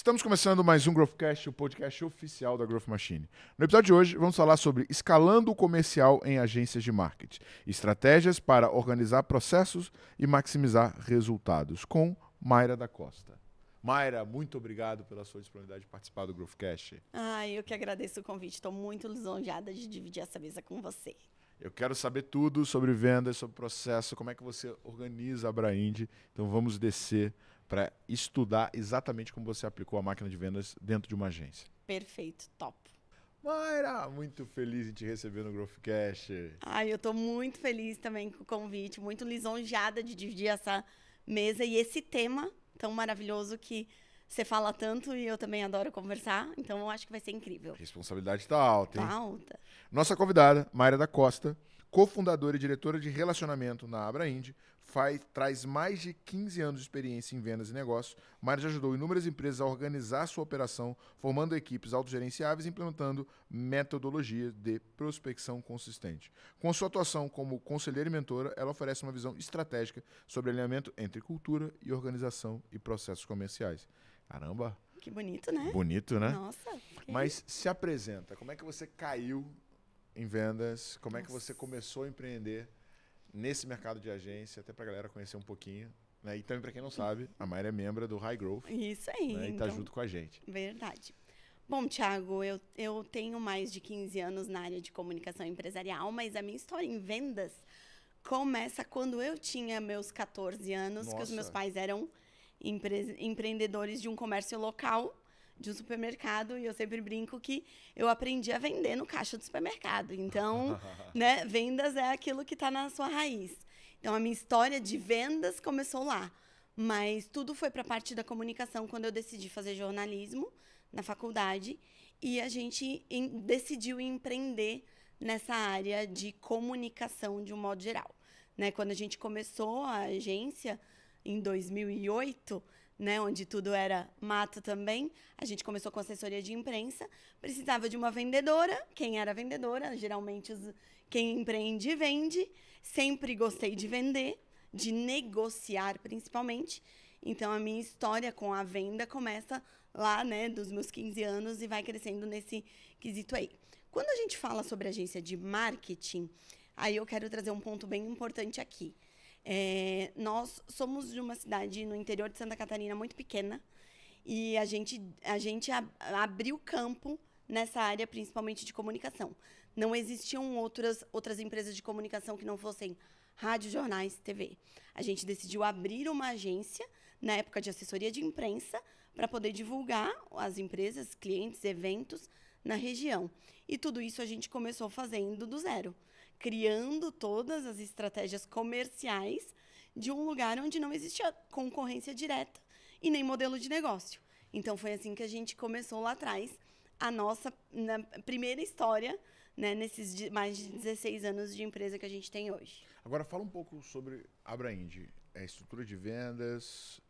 Estamos começando mais um Growthcast, o podcast oficial da Growth Machine. No episódio de hoje, vamos falar sobre escalando o comercial em agências de marketing, estratégias para organizar processos e maximizar resultados, com Mayra da Costa. Mayra, muito obrigado pela sua disponibilidade de participar do Growthcast. Eu que agradeço o convite. Estou muito lisonjeada de dividir essa mesa com você. Eu quero saber tudo sobre vendas, sobre processo, como é que você organiza a Brainde. Então vamos descer para estudar exatamente como você aplicou a máquina de vendas dentro de uma agência. Perfeito, top. Mayra, muito feliz em te receber no Growthcast. Eu estou muito feliz também com o convite, muito lisonjeada de dividir essa mesa e esse tema tão maravilhoso que você fala tanto e eu também adoro conversar, então eu acho que vai ser incrível. A responsabilidade está alta, hein? Tá alta. Nossa convidada, Mayra da Costa, cofundadora e diretora de relacionamento na Abrainde, traz mais de 15 anos de experiência em vendas e negócios. Mayra já ajudou inúmeras empresas a organizar sua operação, formando equipes autogerenciáveis e implementando metodologias de prospecção consistente. Com sua atuação como conselheira e mentora, ela oferece uma visão estratégica sobre alinhamento entre cultura e organização e processos comerciais. Caramba! Que bonito, né? Bonito, né? Nossa. Mas se apresenta, como é que você caiu em vendas? Como é que você começou a empreender nesse mercado de agência, até para a galera conhecer um pouquinho, né? E também, para quem não sabe, a Mayra é membro do High Growth. Isso aí. Né? E está junto com a gente. Verdade. Bom, Thiago, eu tenho mais de 15 anos na área de comunicação empresarial, mas a minha história em vendas começa quando eu tinha meus 14 anos, que os meus pais eram empreendedores de um comércio local, de um supermercado, e eu sempre brinco que eu aprendi a vender no caixa do supermercado. Então, né, vendas é aquilo que está na sua raiz. Então, a minha história de vendas começou lá. Mas tudo foi para a parte da comunicação quando eu decidi fazer jornalismo na faculdade e a gente decidiu empreender nessa área de comunicação de um modo geral. Né? Quando a gente começou a agência, em 2008, né, onde tudo era mato também, a gente começou com assessoria de imprensa, precisava de uma vendedora. Quem era vendedora? Geralmente quem empreende vende. Sempre gostei de vender, de negociar principalmente. Então, a minha história com a venda começa lá, né, dos meus 15 anos e vai crescendo nesse quesito aí. Quando a gente fala sobre agência de marketing, aí eu quero trazer um ponto bem importante aqui. Nós somos de uma cidade no interior de Santa Catarina muito pequena e a gente abriu campo nessa área, principalmente de comunicação. Não existiam outras empresas de comunicação que não fossem rádio, jornais, TV. A gente decidiu abrir uma agência na época de assessoria de imprensa para poder divulgar as empresas, clientes, eventos na região. E tudo isso a gente começou fazendo do zero, criando todas as estratégias comerciais de um lugar onde não existia concorrência direta e nem modelo de negócio. Então, foi assim que a gente começou lá atrás a nossa primeira história, né, nesses mais de 16 anos de empresa que a gente tem hoje. Agora, fala um pouco sobre a Abrainde. Estrutura de vendas,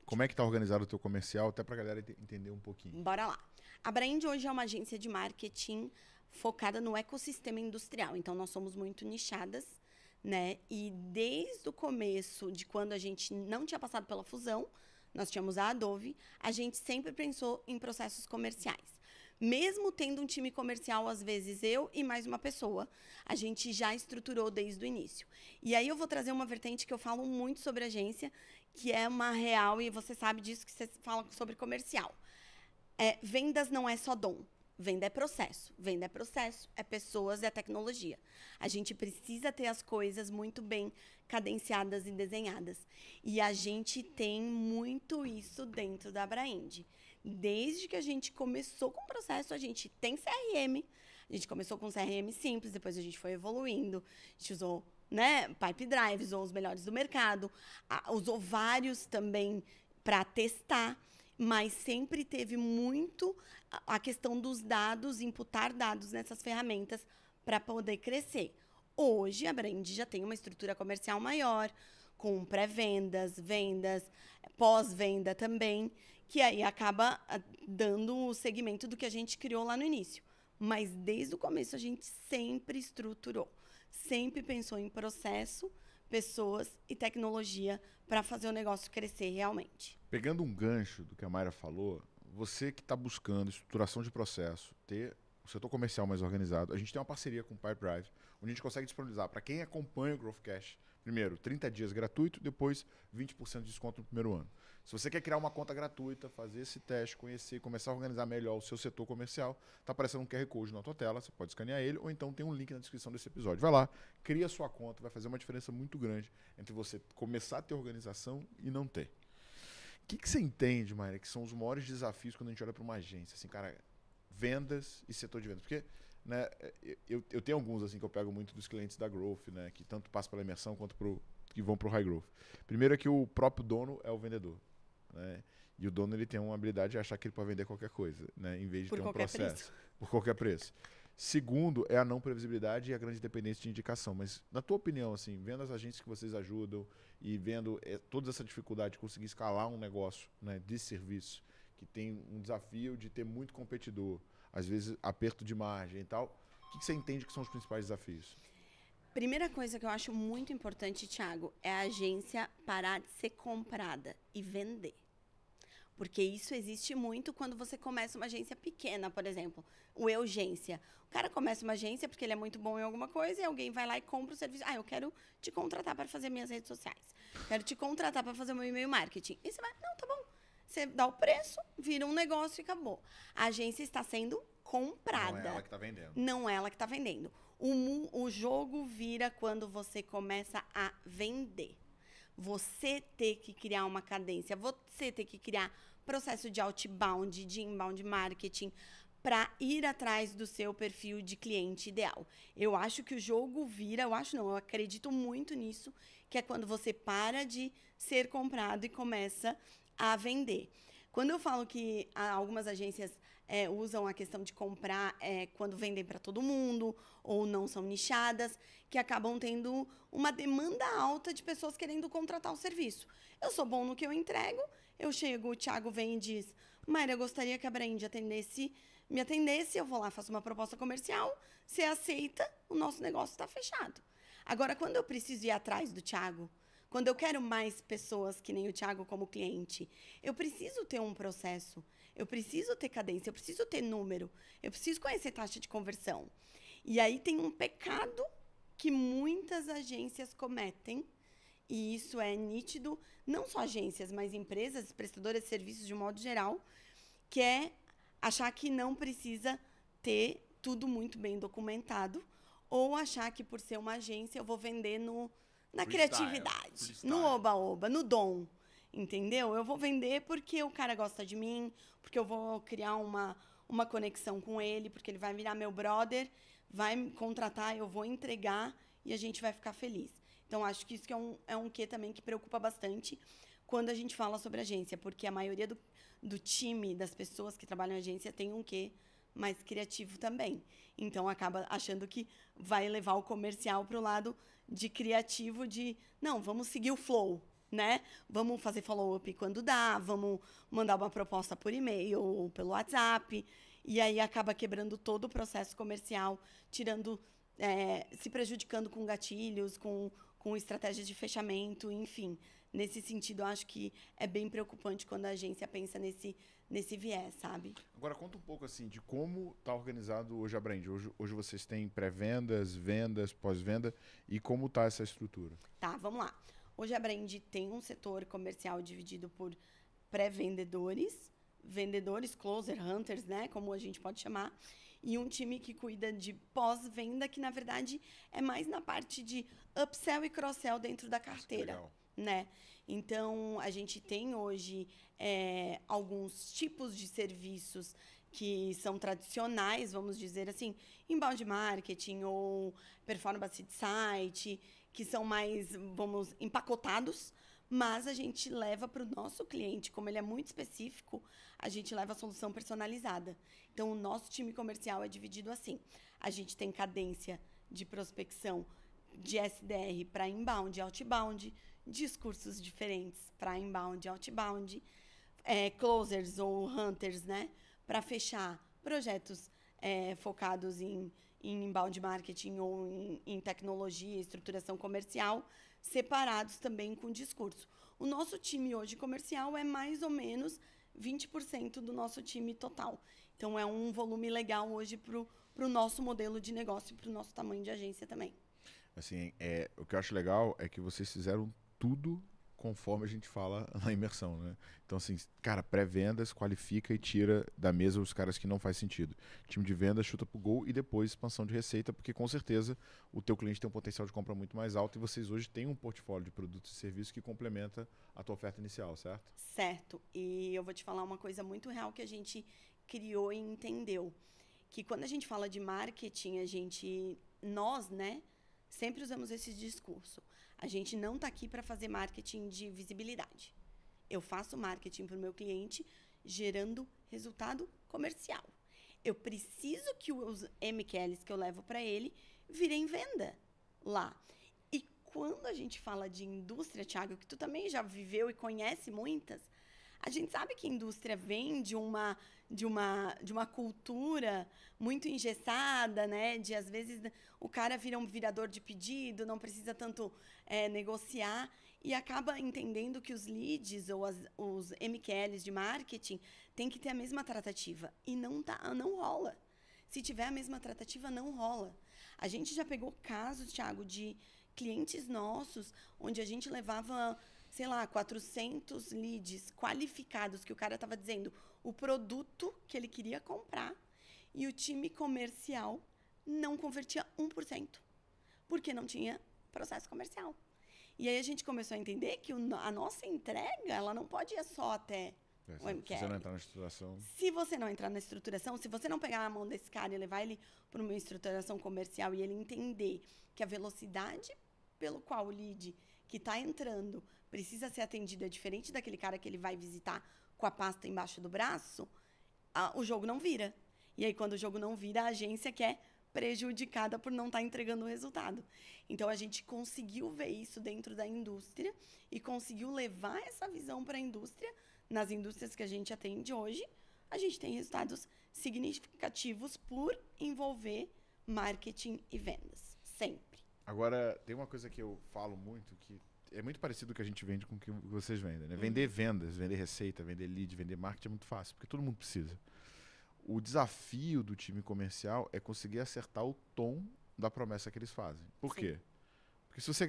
como é que está organizado o teu comercial, até para a galera entender um pouquinho. Bora lá. A Abrainde hoje é uma agência de marketing focada no ecossistema industrial. Então, nós somos muito nichadas, né? E desde o começo, de quando a gente não tinha passado pela fusão, nós tínhamos a Adobe, a gente sempre pensou em processos comerciais. Mesmo tendo um time comercial, às vezes eu e mais uma pessoa, a gente já estruturou desde o início. E aí eu vou trazer uma vertente que eu falo muito sobre agência, que é uma real, e você sabe disso que você fala sobre comercial. Vendas não é só dom. Venda é processo. Venda é processo, é pessoas, é tecnologia. A gente precisa ter as coisas muito bem cadenciadas e desenhadas. E a gente tem muito isso dentro da Abrainde. Desde que a gente começou com o processo, a gente tem CRM. A gente começou com CRM simples, depois a gente foi evoluindo. A gente usou, né, Pipe Drive, usou os melhores do mercado. Usou vários também para testar. Mas sempre teve muito a questão dos dados, imputar dados nessas ferramentas para poder crescer. Hoje, a Abrainde já tem uma estrutura comercial maior, com pré-vendas, vendas, pós-venda também, que aí acaba dando o segmento do que a gente criou lá no início. Mas desde o começo a gente sempre estruturou, sempre pensou em processo, pessoas e tecnologia para fazer o negócio crescer realmente. Pegando um gancho do que a Mayra falou, você que está buscando estruturação de processo, ter o setor comercial mais organizado, a gente tem uma parceria com o Pipedrive, onde a gente consegue disponibilizar para quem acompanha o Growth Cash, primeiro, 30 dias gratuito, depois 20% de desconto no primeiro ano. Se você quer criar uma conta gratuita, fazer esse teste, conhecer, começar a organizar melhor o seu setor comercial, está aparecendo um QR Code na tua tela, você pode escanear ele, ou então tem um link na descrição desse episódio. Vai lá, cria a sua conta, vai fazer uma diferença muito grande entre você começar a ter organização e não ter. O que você entende, Mayra, que são os maiores desafios quando a gente olha para uma agência? Assim, cara, vendas e setor de vendas. Porque, né, eu tenho alguns assim que eu pego muito dos clientes da Growth, né, que tanto passam pela imersão quanto que vão para o High Growth. Primeiro é que o próprio dono é o vendedor. Né? E o dono ele tem uma habilidade de achar que ele pode vender qualquer coisa, né, em vez de ter um processo. Por qualquer preço. Segundo é a não previsibilidade e a grande dependência de indicação. Mas, na tua opinião, assim, vendo as agências que vocês ajudam e vendo toda essa dificuldade de conseguir escalar um negócio, né, de serviço, que tem um desafio de ter muito competidor, às vezes aperto de margem e tal, o que você entende que são os principais desafios? Primeira coisa que eu acho muito importante, Thiago, é a agência parar de ser comprada e vender. Porque isso existe muito quando você começa uma agência pequena, por exemplo, o Eugência. O cara começa uma agência porque ele é muito bom em alguma coisa e alguém vai lá e compra o serviço. Ah, eu quero te contratar para fazer minhas redes sociais. Quero te contratar para fazer o meu e-mail marketing. E você vai, não, tá bom. Você dá o preço, vira um negócio e acabou. A agência está sendo comprada. Não é ela que está vendendo. Não é ela que está vendendo. O jogo vira quando você começa a vender. Você ter que criar uma cadência, você ter que criar processo de outbound, de inbound marketing, para ir atrás do seu perfil de cliente ideal. Eu acho que o jogo vira, eu acredito muito nisso, que é quando você para de ser comprado e começa a vender. Quando eu falo que algumas agências usam a questão de comprar quando vendem para todo mundo ou não são nichadas, que acabam tendo uma demanda alta de pessoas querendo contratar o serviço. Eu sou bom no que eu entrego, eu chego, o Thiago vem e diz, Mayra, eu gostaria que a Brand me atendesse, eu vou lá, faço uma proposta comercial, você aceita, o nosso negócio está fechado. Agora, quando eu preciso ir atrás do Thiago, quando eu quero mais pessoas que nem o Thiago como cliente, eu preciso ter um processo, eu preciso ter cadência, eu preciso ter número, eu preciso conhecer taxa de conversão. E aí tem um pecado que muitas agências cometem, e isso é nítido, não só agências, mas empresas, prestadoras de serviços de um modo geral, que é achar que não precisa ter tudo muito bem documentado, ou achar que por ser uma agência eu vou vender na criatividade, no oba-oba, no dom, entendeu? Eu vou vender porque o cara gosta de mim, porque eu vou criar uma conexão com ele, porque ele vai virar meu brother, vai me contratar, eu vou entregar e a gente vai ficar feliz. Então, acho que isso que é um quê também que preocupa bastante quando a gente fala sobre agência, porque a maioria do time, das pessoas que trabalham em agência, tem um quê mais criativo também. Então, acaba achando que vai levar o comercial para o lado de criativo, não, vamos seguir o flow, né? Vamos fazer follow-up quando dá, vamos mandar uma proposta por e-mail ou pelo WhatsApp, e aí acaba quebrando todo o processo comercial, se prejudicando com gatilhos, com estratégias de fechamento, enfim. Nesse sentido, eu acho que é bem preocupante quando a agência pensa nesse viés, sabe? Agora, conta um pouco assim de como está organizado hoje a Brand. Hoje vocês têm pré-vendas, vendas, pós-venda e como está essa estrutura? Tá, vamos lá. Hoje a Brand tem um setor comercial dividido por pré-vendedores, vendedores, closer, hunters, né, como a gente pode chamar, e um time que cuida de pós-venda, que na verdade é mais na parte de upsell e cross-sell dentro da carteira, né? Então, a gente tem hoje alguns tipos de serviços que são tradicionais, vamos dizer assim, inbound marketing ou performance de site, que são mais, empacotados, mas a gente leva para o nosso cliente, como ele é muito específico, a gente leva a solução personalizada. Então, o nosso time comercial é dividido assim. A gente tem cadência de prospecção de SDR para inbound e outbound, discursos diferentes para inbound e outbound, closers ou hunters, né, para fechar projetos focados em inbound marketing ou em tecnologia, estruturação comercial, separados também com discurso. O nosso time hoje comercial é mais ou menos 20% do nosso time total. Então, é um volume legal hoje para o nosso modelo de negócio e para o nosso tamanho de agência também. Assim, o que eu acho legal é que vocês fizeram tudo conforme a gente fala na imersão, né? Então, assim, cara, pré-vendas, qualifica e tira da mesa os caras que não faz sentido. Time de vendas chuta pro gol e depois expansão de receita, porque com certeza o teu cliente tem um potencial de compra muito mais alto e vocês hoje têm um portfólio de produtos e serviços que complementa a tua oferta inicial, certo? Certo. E eu vou te falar uma coisa muito real que a gente criou e entendeu. Que quando a gente fala de marketing, nós, né, sempre usamos esse discurso. A gente não está aqui para fazer marketing de visibilidade. Eu faço marketing para o meu cliente gerando resultado comercial. Eu preciso que os MQLs que eu levo para ele virem venda lá. E quando a gente fala de indústria, Thiago, que tu também já viveu e conhece muitas, a gente sabe que a indústria vem de uma cultura muito engessada, né? De, às vezes, o cara vira um virador de pedido, não precisa tanto negociar e acaba entendendo que os leads ou os MQLs de marketing têm que ter a mesma tratativa. E não rola. Se tiver a mesma tratativa, não rola. A gente já pegou casos, Thiago, de clientes nossos, onde a gente levava, sei lá, 400 leads qualificados, que o cara estava dizendo o produto que ele queria comprar, e o time comercial não convertia 1%, porque não tinha processo comercial. E aí a gente começou a entender que a nossa entrega, ela não pode ir só até o MQL. Se você não entrar na estruturação. Se você não entrar na estruturação, se você não pegar a mão desse cara e levar ele para uma estruturação comercial e ele entender que a velocidade pelo qual o lead que está entrando precisa ser atendido é diferente daquele cara que ele vai visitar com a pasta embaixo do braço, o jogo não vira. E aí, quando o jogo não vira, a agência que é prejudicada por não estar entregando o resultado. Então, a gente conseguiu ver isso dentro da indústria e conseguiu levar essa visão para a indústria. Nas indústrias que a gente atende hoje, a gente tem resultados significativos por envolver marketing e vendas. Sempre. Agora, tem uma coisa que eu falo muito, que é muito parecido com o que a gente vende com o que vocês vendem, né? Vender vendas, vender receita, vender lead, vender marketing é muito fácil, porque todo mundo precisa. O desafio do time comercial é conseguir acertar o tom da promessa que eles fazem. Por quê? Porque se você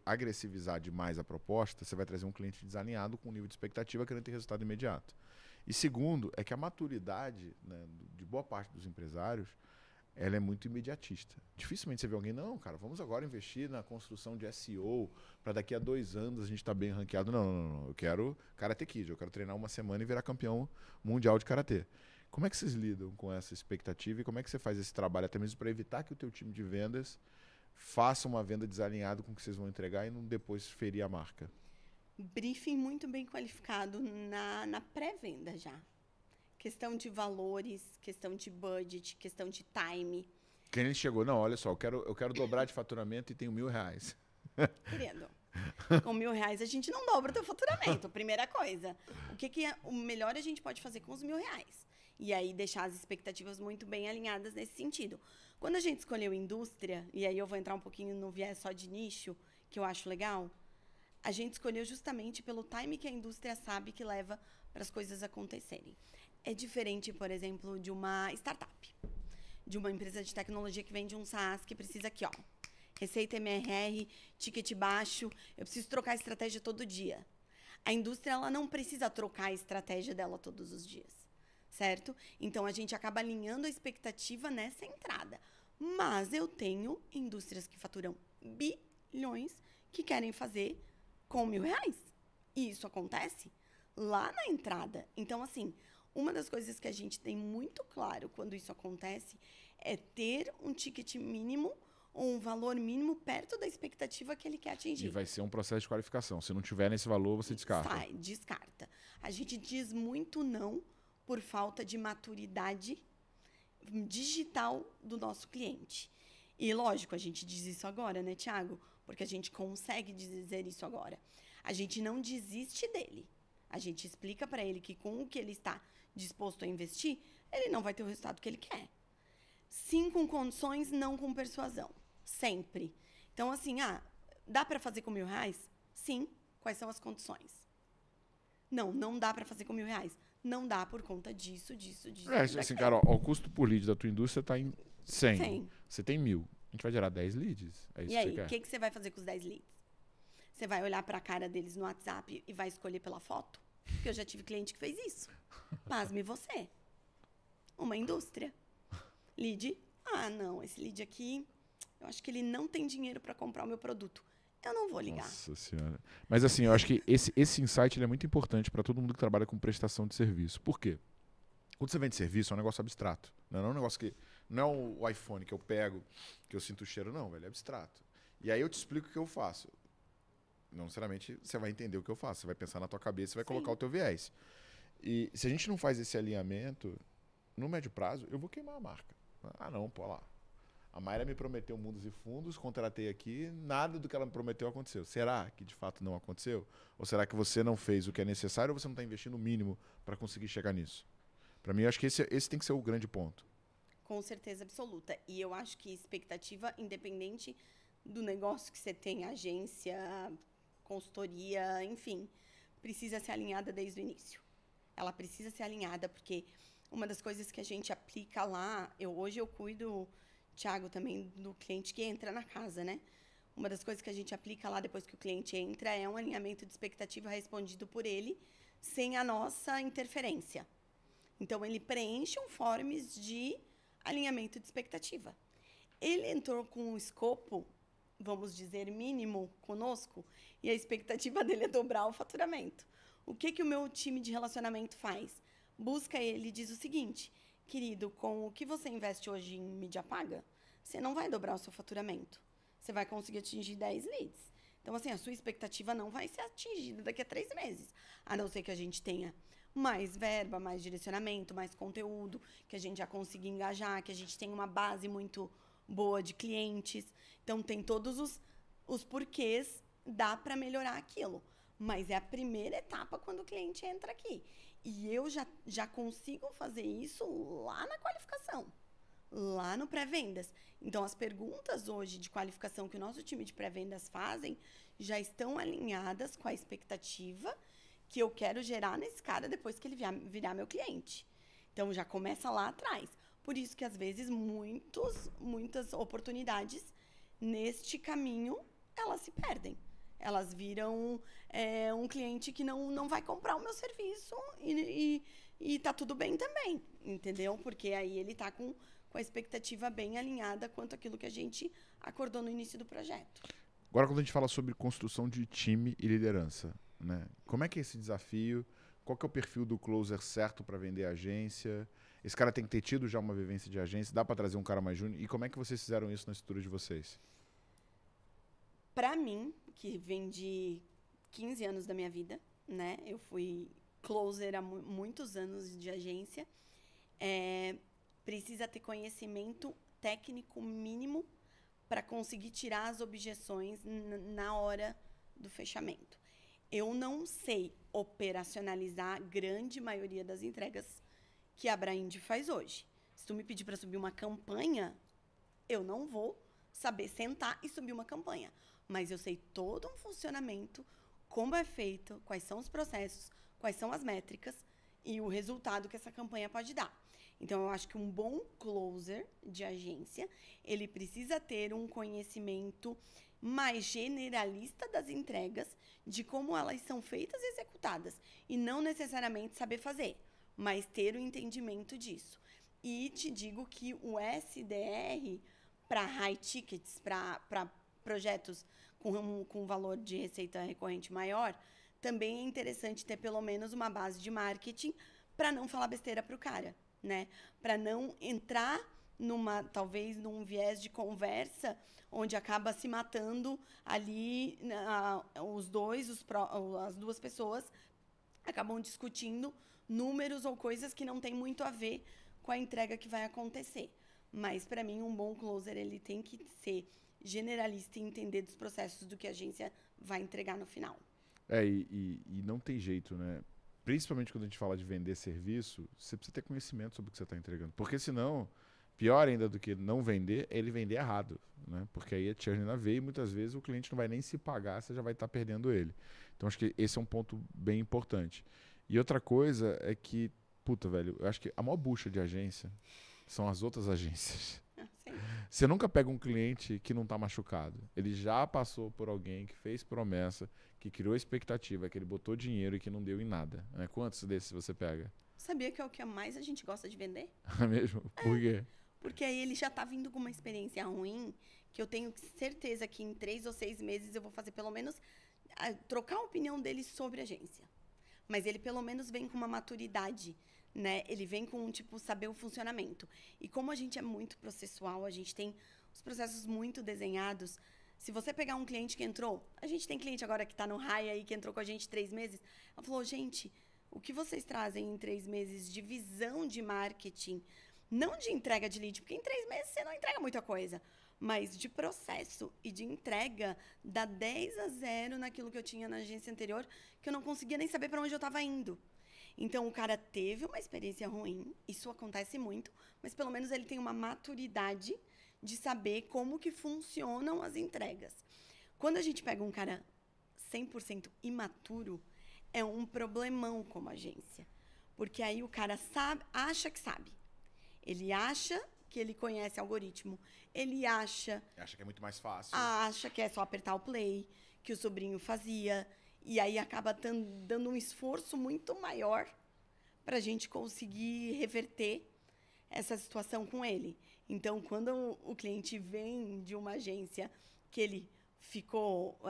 agressivizar demais a proposta, você vai trazer um cliente desalinhado com um nível de expectativa querendo ter resultado imediato. E segundo, é que a maturidade, né, de boa parte dos empresários, ela é muito imediatista. Dificilmente você vê alguém, não, cara, vamos agora investir na construção de SEO para daqui a 2 anos a gente estar bem ranqueado. Não. Eu quero Karate Kid, eu quero treinar uma semana e virar campeão mundial de Karatê. Como é que vocês lidam com essa expectativa e como é que você faz esse trabalho até mesmo para evitar que o teu time de vendas faça uma venda desalinhada com o que vocês vão entregar e não depois ferir a marca? Briefing muito bem qualificado na pré-venda já. Questão de valores, questão de budget, questão de time. O cliente chegou, não, olha só, eu quero dobrar de faturamento e tenho R$1.000. Querido, com R$1.000 a gente não dobra o teu faturamento, primeira coisa. O melhor a gente pode fazer com os R$1.000? E aí deixar as expectativas muito bem alinhadas nesse sentido. Quando a gente escolheu indústria, e aí eu vou entrar um pouquinho no viés só de nicho, que eu acho legal, a gente escolheu justamente pelo time que a indústria sabe que leva para as coisas acontecerem. É diferente, por exemplo, de uma startup, de uma empresa de tecnologia que vende um SaaS que precisa aqui, ó, receita MRR, ticket baixo, eu preciso trocar a estratégia todo dia. A indústria, ela não precisa trocar a estratégia dela todos os dias, certo? Então, a gente acaba alinhando a expectativa nessa entrada. Mas eu tenho indústrias que faturam bilhões que querem fazer com R$1.000. E isso acontece lá na entrada. Então, assim, uma das coisas que a gente tem muito claro quando isso acontece é ter um ticket mínimo ou um valor mínimo perto da expectativa que ele quer atingir. E vai ser um processo de qualificação. Se não tiver nesse valor, você descarta. Sai, descarta. A gente diz muito não por falta de maturidade digital do nosso cliente. E, lógico, a gente diz isso agora, né, Thiago? Porque a gente consegue dizer isso agora. A gente não desiste dele. A gente explica para ele que com o que ele está disposto a investir, ele não vai ter o resultado que ele quer. Sim com condições, não com persuasão. Sempre. Então, assim, dá para fazer com R$1.000? Sim. Quais são as condições? Não dá para fazer com R$1.000. Não dá por conta disso. Assim, cara, ó, o custo por lead da tua indústria tá em 100. 100. Você tem 1.000. A gente vai gerar 10 leads. É isso E aí, que o que você vai fazer com os 10 leads? Você vai olhar para a cara deles no WhatsApp e vai escolher pela foto? Porque eu já tive cliente que fez isso. Pasme você. Uma indústria. Lead. Ah, não, esse lead aqui, eu acho que ele não tem dinheiro para comprar o meu produto. Eu não vou ligar. Nossa senhora. Mas assim, eu acho que esse insight ele é muito importante para todo mundo que trabalha com prestação de serviço. Por quê? Quando você vende serviço, é um negócio abstrato. Não é um negócio que... Não é o iPhone que eu pego, que eu sinto o cheiro, não, velho. É abstrato. E aí eu te explico o que eu faço. Não necessariamente você vai entender o que eu faço. Você vai pensar na tua cabeça e vai colocar o teu viés. E se a gente não faz esse alinhamento, no médio prazo, eu vou queimar a marca. Ah, não, pô, lá. A Mayra me prometeu mundos e fundos, contratei aqui, nada do que ela me prometeu aconteceu. Será que de fato não aconteceu? Ou será que você não fez o que é necessário ou você não está investindo o mínimo para conseguir chegar nisso? Para mim, eu acho que esse tem que ser o grande ponto. Com certeza absoluta. E eu acho que expectativa, independente do negócio que você tem, agência, consultoria, enfim, precisa ser alinhada desde o início. Ela precisa ser alinhada, porque uma das coisas que a gente aplica lá, hoje eu cuido, Thiago, também do cliente que entra na casa, né? Uma das coisas que a gente aplica lá depois que o cliente entra é um alinhamento de expectativa respondido por ele, sem a nossa interferência. Então, ele preenche um forms de alinhamento de expectativa. Ele entrou com um escopo, vamos dizer, mínimo conosco, e a expectativa dele é dobrar o faturamento. O que o meu time de relacionamento faz? Busca ele e diz o seguinte: querido, com o que você investe hoje em mídia paga, você não vai dobrar o seu faturamento. Você vai conseguir atingir 10 leads. Então, assim, a sua expectativa não vai ser atingida daqui a 3 meses. A não ser que a gente tenha mais verba, mais direcionamento, mais conteúdo, que a gente já consiga engajar, que a gente tenha uma base muito boa de clientes. Então, tem todos os porquês, dá para melhorar aquilo. Mas é a primeira etapa quando o cliente entra aqui. E eu já consigo fazer isso lá na qualificação, lá no pré-vendas. Então, as perguntas hoje de qualificação que o nosso time de pré-vendas fazem já estão alinhadas com a expectativa que eu quero gerar nesse cara depois que ele virar meu cliente. Então, já começa lá atrás. Por isso que, às vezes, muitas oportunidades neste caminho, elas se perdem. Elas viram um cliente que não vai comprar o meu serviço e tá tudo bem também, entendeu? Porque aí ele tá com a expectativa bem alinhada quanto àquilo que a gente acordou no início do projeto. Agora, quando a gente fala sobre construção de time e liderança, né? Como é que é esse desafio? Qual que é o perfil do closer certo para vender agência? Esse cara tem que ter tido já uma vivência de agência? Dá para trazer um cara mais júnior? E como é que vocês fizeram isso na estrutura de vocês? Para mim, que vem de 15 anos da minha vida, né? Eu fui closer há muitos anos de agência. Precisa ter conhecimento técnico mínimo para conseguir tirar as objeções na hora do fechamento. Eu não sei operacionalizar a grande maioria das entregas que a Abraindy faz hoje. Se tu me pedir para subir uma campanha, eu não vou saber sentar e subir uma campanha. Mas eu sei todo um funcionamento, como é feito, quais são os processos, quais são as métricas e o resultado que essa campanha pode dar. Então, eu acho que um bom closer de agência, ele precisa ter um conhecimento mais generalista das entregas, de como elas são feitas e executadas. E não necessariamente saber fazer, mas ter o entendimento disso. E te digo que o SDR, para high tickets, para projetos com valor de receita recorrente maior, também é interessante ter pelo menos uma base de marketing para não falar besteira para o cara, né? Para não entrar talvez num viés de conversa onde acaba se matando ali as duas pessoas acabam discutindo números ou coisas que não tem muito a ver com a entrega que vai acontecer. Mas, para mim, um bom closer ele tem que ser generalista e entender dos processos do que a agência vai entregar no final. E não tem jeito, né? Principalmente quando a gente fala de vender serviço, você precisa ter conhecimento sobre o que você está entregando. Porque senão, pior ainda do que não vender, é ele vender errado, né? Porque aí é churn na veia e muitas vezes o cliente não vai nem se pagar, você já vai estar perdendo ele. Então, acho que esse é um ponto bem importante. E outra coisa é que, puta, velho, eu acho que a maior bucha de agência são as outras agências. Você nunca pega um cliente que não está machucado. Ele já passou por alguém que fez promessa, que criou expectativa, que ele botou dinheiro e que não deu em nada. Né? Quantos desses você pega? Sabia que é o que mais a gente gosta de vender? É mesmo? Por quê? Porque aí ele já tá vindo com uma experiência ruim, que eu tenho certeza que em 3 ou 6 meses eu vou fazer pelo menos trocar a opinião dele sobre a agência. Mas ele pelo menos vem com uma maturidade, né? Ele vem com, tipo, saber o funcionamento. E como a gente é muito processual, a gente tem os processos muito desenhados. Se você pegar um cliente que entrou, a gente tem cliente agora que está no high aí, que entrou com a gente 3 meses, ela falou, gente, o que vocês trazem em 3 meses de visão de marketing, não de entrega de lead, porque em 3 meses você não entrega muita coisa, mas de processo e de entrega, dá 10-0 naquilo que eu tinha na agência anterior, que eu não conseguia nem saber para onde eu estava indo. Então, o cara teve uma experiência ruim, isso acontece muito, mas pelo menos ele tem uma maturidade de saber como que funcionam as entregas. Quando a gente pega um cara 100% imaturo, é um problemão como agência. Porque aí o cara acha que sabe. Ele acha que ele conhece algoritmo. Ele acha que é muito mais fácil. Acha que é só apertar o play, que o sobrinho fazia. E aí acaba dando um esforço muito maior para a gente conseguir reverter essa situação com ele. Então, quando o cliente vem de uma agência que ele ficou,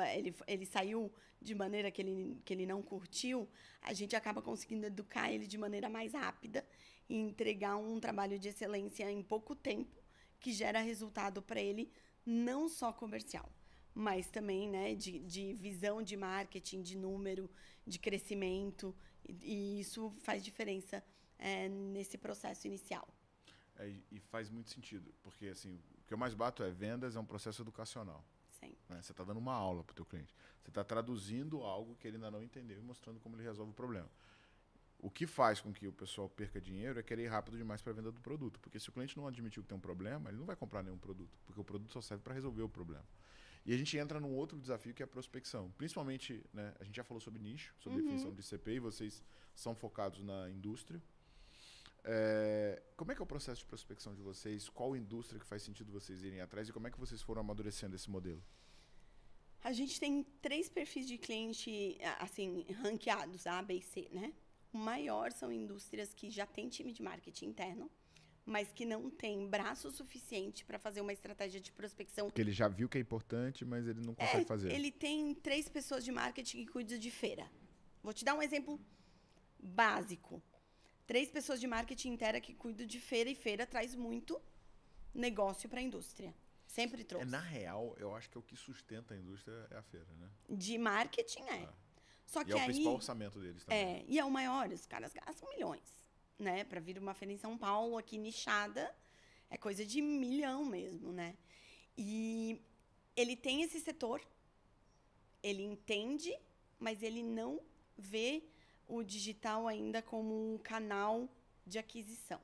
ele saiu de maneira que ele não curtiu, a gente acaba conseguindo educar ele de maneira mais rápida e entregar um trabalho de excelência em pouco tempo, que gera resultado para ele, não só comercial, mas também, né, de visão de marketing, de número, de crescimento, e isso faz diferença nesse processo inicial. E faz muito sentido, porque assim, o que eu mais bato é vendas é um processo educacional. Sim. Né? Você está dando uma aula para o teu cliente. Você está traduzindo algo que ele ainda não entendeu e mostrando como ele resolve o problema. O que faz com que o pessoal perca dinheiro é querer ir rápido demais para a venda do produto. Porque se o cliente não admitiu que tem um problema, ele não vai comprar nenhum produto, porque o produto só serve para resolver o problema. E a gente entra num outro desafio que é a prospecção. Principalmente, né, a gente já falou sobre nicho, sobre definição de CP, e vocês são focados na indústria. Como é que é o processo de prospecção de vocês? Qual indústria que faz sentido vocês irem atrás? E como é que vocês foram amadurecendo esse modelo? A gente tem 3 perfis de cliente, assim, ranqueados, A, B e C, né? O maior são indústrias que já têm time de marketing interno, mas que não tem braço suficiente para fazer uma estratégia de prospecção. Porque ele já viu que é importante, mas ele não consegue fazer. Ele tem 3 pessoas de marketing que cuidam de feira. Vou te dar um exemplo básico. 3 pessoas de marketing interna que cuidam de feira, e feira traz muito negócio para a indústria. Sempre trouxe. Na real, eu acho que o que sustenta a indústria é a feira, né? De marketing, Só que é o principal orçamento deles também. E é o maior, os caras gastam milhões, né? Para vir uma feira em São Paulo, aqui nichada, é coisa de milhão mesmo, né? E ele tem esse setor, ele entende, mas ele não vê o digital ainda como um canal de aquisição.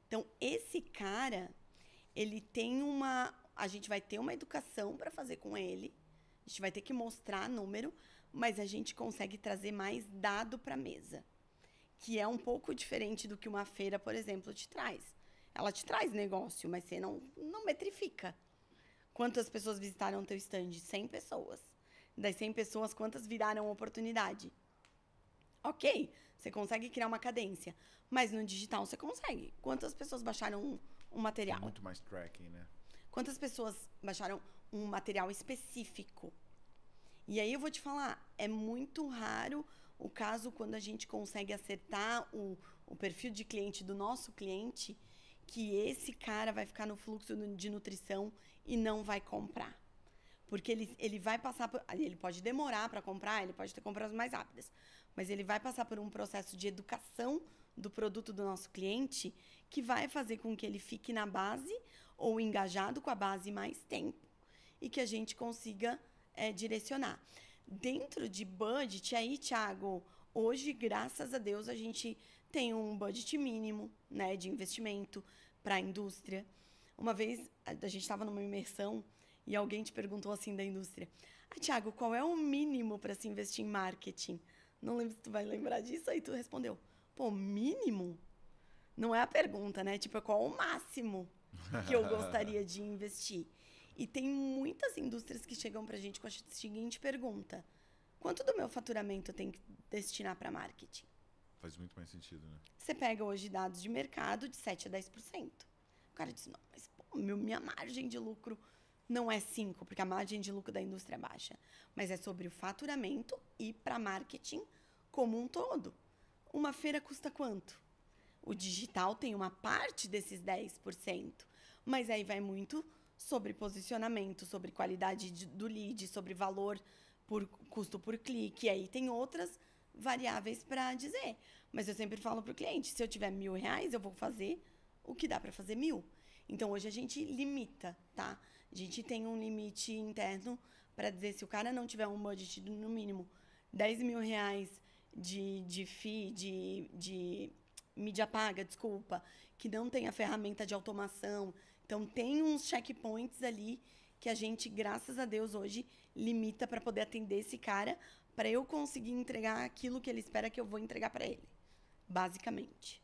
Então, esse cara, ele tem a gente vai ter uma educação para fazer com ele, a gente vai ter que mostrar número, mas a gente consegue trazer mais dado para a mesa, que é um pouco diferente do que uma feira, por exemplo, te traz. Ela te traz negócio, mas você não metrifica. Quantas pessoas visitaram o teu stand? 100 pessoas. Das 100 pessoas, quantas viraram oportunidade? Ok, você consegue criar uma cadência, mas no digital você consegue. Quantas pessoas baixaram um material? Tem muito mais tracking, né? Quantas pessoas baixaram um material específico? E aí eu vou te falar, é muito raro o caso quando a gente consegue acertar o perfil de cliente do nosso cliente, que esse cara vai ficar no fluxo de nutrição e não vai comprar. Porque ele vai passar por... Ele pode demorar para comprar, ele pode ter compras mais rápidas, mas ele vai passar por um processo de educação do produto do nosso cliente que vai fazer com que ele fique na base ou engajado com a base mais tempo e que a gente consiga direcionar. Dentro de budget, aí, Thiago, hoje, graças a Deus, a gente tem um budget mínimo, né, de investimento para a indústria. Uma vez, a gente estava numa imersão e alguém te perguntou assim da indústria: Thiago, qual é o mínimo para se investir em marketing? Não lembro se tu vai lembrar disso. Aí tu respondeu, pô, mínimo? Não é a pergunta, né? Tipo, qual o máximo que eu gostaria de investir? E tem muitas indústrias que chegam pra gente com a seguinte pergunta. Quanto do meu faturamento eu tenho que destinar para marketing? Faz muito mais sentido, né? Você pega hoje dados de mercado de 7% a 10%. O cara diz, não, mas pô, minha margem de lucro não é 5%, porque a margem de lucro da indústria é baixa. Mas é sobre o faturamento e para marketing como um todo. Uma feira custa quanto? O digital tem uma parte desses 10%, mas aí vai muito sobre posicionamento, sobre qualidade do lead, sobre valor por custo por clique. E aí tem outras variáveis para dizer. Mas eu sempre falo para o cliente, se eu tiver R$1.000, eu vou fazer o que dá para fazer 1.000. Então, hoje a gente limita, tá? A gente tem um limite interno para dizer, se o cara não tiver um budget de, no mínimo, R$10.000 de FII, de mídia paga, desculpa, que não tem a ferramenta de automação. Então, tem uns checkpoints ali que a gente, graças a Deus, hoje limita para poder atender esse cara, para eu conseguir entregar aquilo que ele espera que eu vou entregar para ele, basicamente.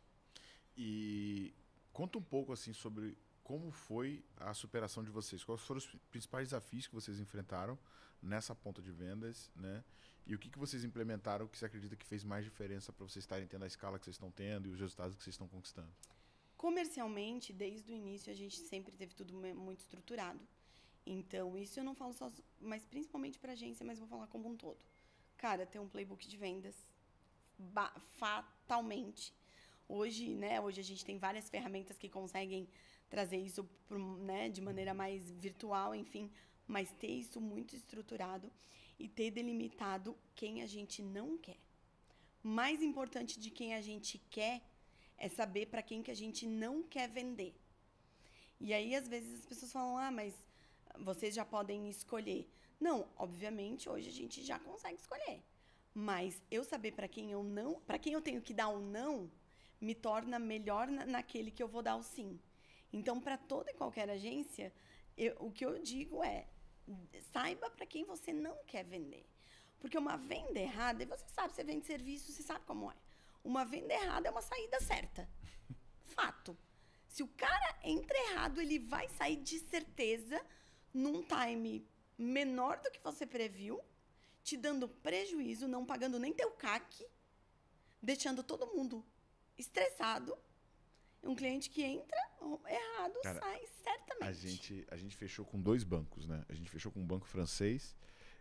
E conta um pouco assim sobre como foi a superação de vocês. Quais foram os principais desafios que vocês enfrentaram nessa ponta de vendas, né? E o que vocês implementaram que você acredita que fez mais diferença para vocês estarem tendo a escala que vocês estão tendo e os resultados que vocês estão conquistando? Comercialmente, desde o início, a gente sempre teve tudo muito estruturado. Então, isso eu não falo só, mas principalmente para agência, mas vou falar como um todo. Cara, ter um playbook de vendas, fatalmente. Hoje, né, hoje a gente tem várias ferramentas que conseguem trazer isso, né, de maneira mais virtual, enfim, mas ter isso muito estruturado e ter delimitado quem a gente não quer. Mais importante de quem a gente quer é saber para quem que a gente não quer vender. E aí, às vezes, as pessoas falam, mas vocês já podem escolher. Não, obviamente, hoje a gente já consegue escolher. Mas eu saber para quem eu tenho que dar o não, me torna melhor naquele que eu vou dar o sim. Então, para toda e qualquer agência, o que eu digo é, saiba para quem você não quer vender. Porque uma venda errada, e você sabe, você vende serviço, você sabe como é. Uma venda errada é uma saída certa. Fato. Se o cara entra errado, ele vai sair de certeza num time menor do que você previu, te dando prejuízo, não pagando nem teu CAC, deixando todo mundo estressado. Um cliente que entra errado, cara, sai certamente. A gente fechou com 2 bancos, né? A gente fechou com um banco francês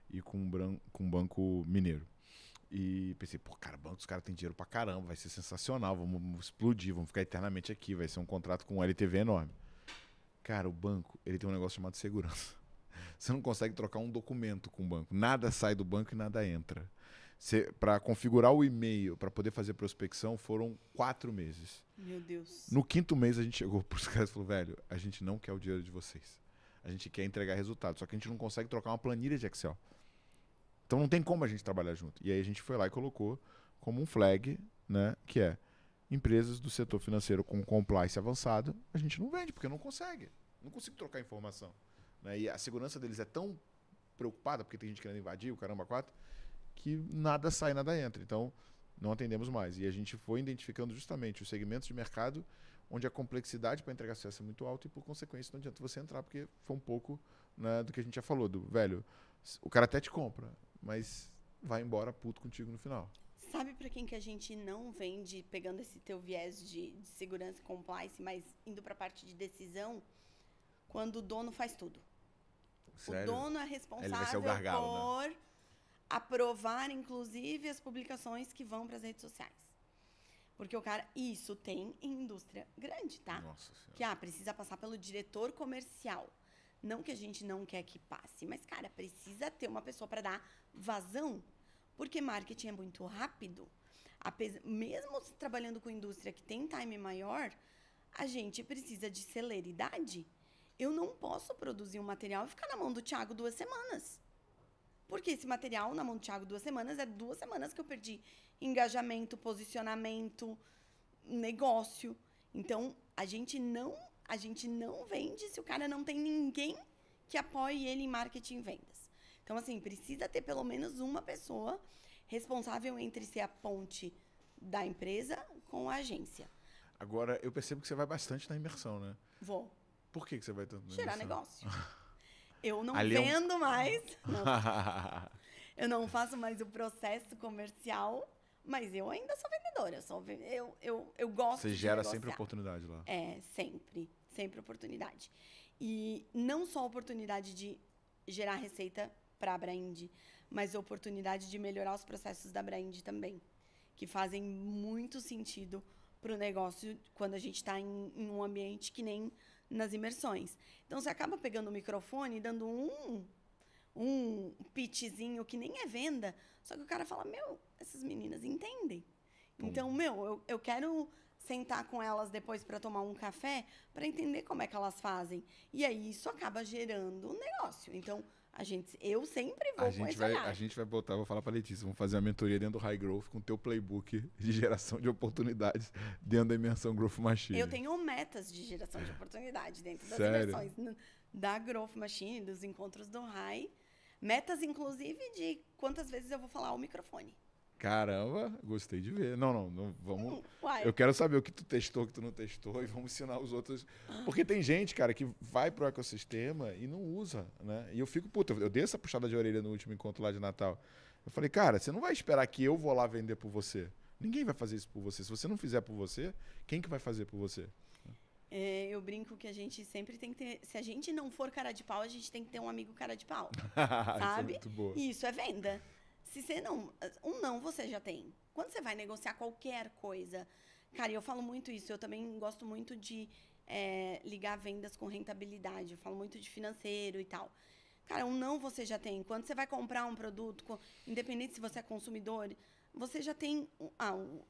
e com um banco mineiro. E pensei, pô, cara, os caras têm dinheiro pra caramba, vai ser sensacional, vamos explodir, vamos ficar eternamente aqui, vai ser um contrato com um LTV enorme. Cara, o banco, ele tem um negócio chamado segurança. Você não consegue trocar um documento com o banco. Nada sai do banco e nada entra. Para configurar o e-mail, para poder fazer prospecção, foram 4 meses. Meu Deus. No 5º mês, a gente chegou pros caras e falou, velho, a gente não quer o dinheiro de vocês. A gente quer entregar resultado, só que a gente não consegue trocar uma planilha de Excel. Então não tem como a gente trabalhar junto. E aí a gente foi lá e colocou como um flag, né, que é empresas do setor financeiro com compliance avançado, a gente não vende, porque não consegue. Não consigo trocar informação. Né? E a segurança deles é tão preocupada, porque tem gente querendo invadir o caramba 4, que nada sai, nada entra. Então, não atendemos mais. E a gente foi identificando justamente os segmentos de mercado onde a complexidade para entregar acesso é muito alta e, por consequência, não adianta você entrar, porque foi um pouco, né, do que a gente já falou, do velho, o cara até te compra, mas vai embora puto contigo no final. Sabe para quem que a gente não vende, pegando esse teu viés de segurança e compliance, mas indo para a parte de decisão, quando o dono faz tudo? Sério? O dono é responsável Ele vai ser o gargalo, por... né? Aprovar, inclusive, as publicações que vão para as redes sociais. Porque o cara... Isso tem em indústria grande, tá? Nossa Senhora. Que, precisa passar pelo diretor comercial. Não que a gente não quer que passe, mas, cara, precisa ter uma pessoa para dar vazão. Porque marketing é muito rápido. Mesmo trabalhando com indústria que tem time maior, a gente precisa de celeridade. Eu não posso produzir um material e ficar na mão do Thiago 2 semanas. Porque esse material, na mão do Thiago 2 semanas, é 2 semanas que eu perdi engajamento, posicionamento, negócio. Então, a gente não vende se o cara não tem ninguém que apoie ele em marketing e vendas. Então, assim, precisa ter pelo menos uma pessoa responsável entre ser a ponte da empresa com a agência. Agora, eu percebo que você vai bastante na imersão, né? Vou. Por que você vai tanto na Gerar imersão? negócio. Eu não Ali vendo mais. Não. Eu não faço mais o processo comercial, mas eu ainda sou vendedora. Eu gosto Você de gera negociar. sempre oportunidade lá. Sempre. Sempre oportunidade. E não só oportunidade de gerar receita para a Abraindi, mas oportunidade de melhorar os processos da Abraindi também, que fazem muito sentido para o negócio quando a gente está em um ambiente que nem nas imersões. Então, você acaba pegando o microfone e dando um pitchzinho que nem é venda, só que o cara fala, essas meninas entendem. Então, eu quero sentar com elas depois para tomar um café para entender como é que elas fazem. E aí, isso acaba gerando um negócio. Então, eu sempre vou com esse olhar. A gente vai botar, vou falar para Letícia, vamos fazer uma mentoria dentro do High Growth com o teu playbook de geração de oportunidades dentro da imersão Growth Machine. Eu tenho metas de geração de oportunidade dentro das Sério? imersões da Growth Machine, dos encontros do High. Metas, inclusive, de quantas vezes eu vou falar ao microfone. Caramba, gostei de ver. Não, vamos... Uai. Eu quero saber o que tu testou, o que tu não testou e vamos ensinar os outros. Porque tem gente, cara, que vai pro ecossistema e não usa, né? E eu fico, puta, eu dei essa puxada de orelha no último encontro lá de Natal. Eu falei, cara, você não vai esperar que eu vou lá vender por você. Ninguém vai fazer isso por você. Se você não fizer por você, quem que vai fazer por você? Eu brinco que a gente sempre tem que ter... Se a gente não for cara de pau, a gente tem que ter um amigo cara de pau. Sabe? Isso é muito boa. E isso é venda. Se você não... Um não você já tem. Quando você vai negociar qualquer coisa... Cara, eu falo muito isso. Eu também gosto muito de ligar vendas com rentabilidade. Eu falo muito de financeiro e tal. Cara, um não você já tem. Quando você vai comprar um produto, independente se você é consumidor, você já tem...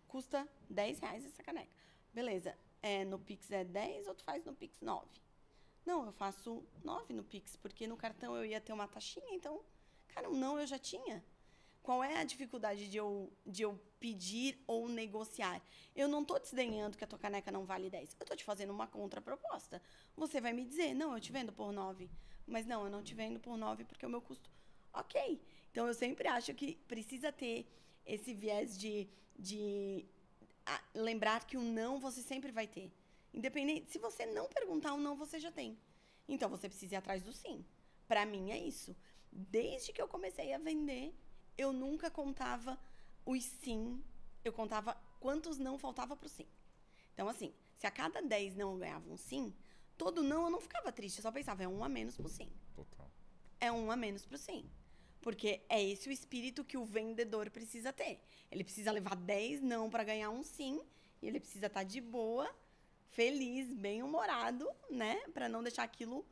custa R$10 essa caneca. Beleza. No Pix é 10 ou tu faz no Pix 9? Não, eu faço 9 no Pix, porque no cartão eu ia ter uma taxinha, então... Cara, um não eu já tinha. Qual é a dificuldade de eu pedir ou negociar? Eu não estou desdenhando que a tua caneca não vale 10. Eu estou te fazendo uma contraproposta. Você vai me dizer, não, eu te vendo por 9. Mas não, eu não te vendo por 9 porque o meu custo... Ok. Então, eu sempre acho que precisa ter esse viés de lembrar que o não você sempre vai ter. Independente... Se você não perguntar, o não você já tem. Então, você precisa ir atrás do sim. Para mim, é isso. Desde que eu comecei a vender... Eu nunca contava os sim, eu contava quantos não faltava pro sim. Então, assim, se a cada 10 não eu ganhava um sim, todo não eu não ficava triste, eu só pensava, é um a menos pro sim. Total. É um a menos pro sim. Porque é esse o espírito que o vendedor precisa ter. Ele precisa levar 10 não para ganhar um sim, e ele precisa estar de boa, feliz, bem-humorado, né? Para não deixar aquilo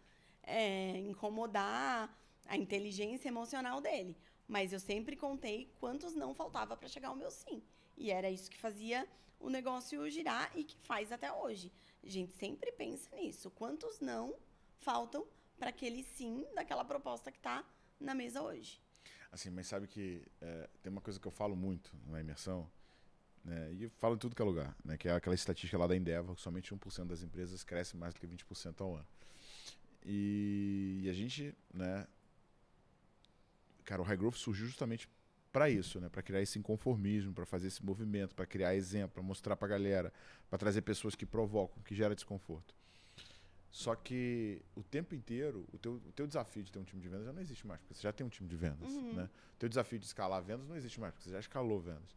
incomodar a inteligência emocional dele. Mas eu sempre contei quantos não faltava para chegar ao meu sim. E era isso que fazia o negócio girar e que faz até hoje. A gente sempre pensa nisso. Quantos não faltam para aquele sim daquela proposta que está na mesa hoje? Assim, mas sabe que tem uma coisa que eu falo muito na imersão, né, e eu falo em tudo que é lugar, né, que é aquela estatística lá da Endeavor, que somente 1% das empresas cresce mais do que 20% ao ano. E a gente, né... Cara, o High Growth surgiu justamente para isso, né? Para criar esse inconformismo, para fazer esse movimento, para criar exemplo, para mostrar para a galera, para trazer pessoas que provocam, que geram desconforto. Só que o tempo inteiro, o teu desafio de ter um time de vendas já não existe mais, porque você já tem um time de vendas, né? O teu desafio de escalar vendas não existe mais, porque você já escalou vendas.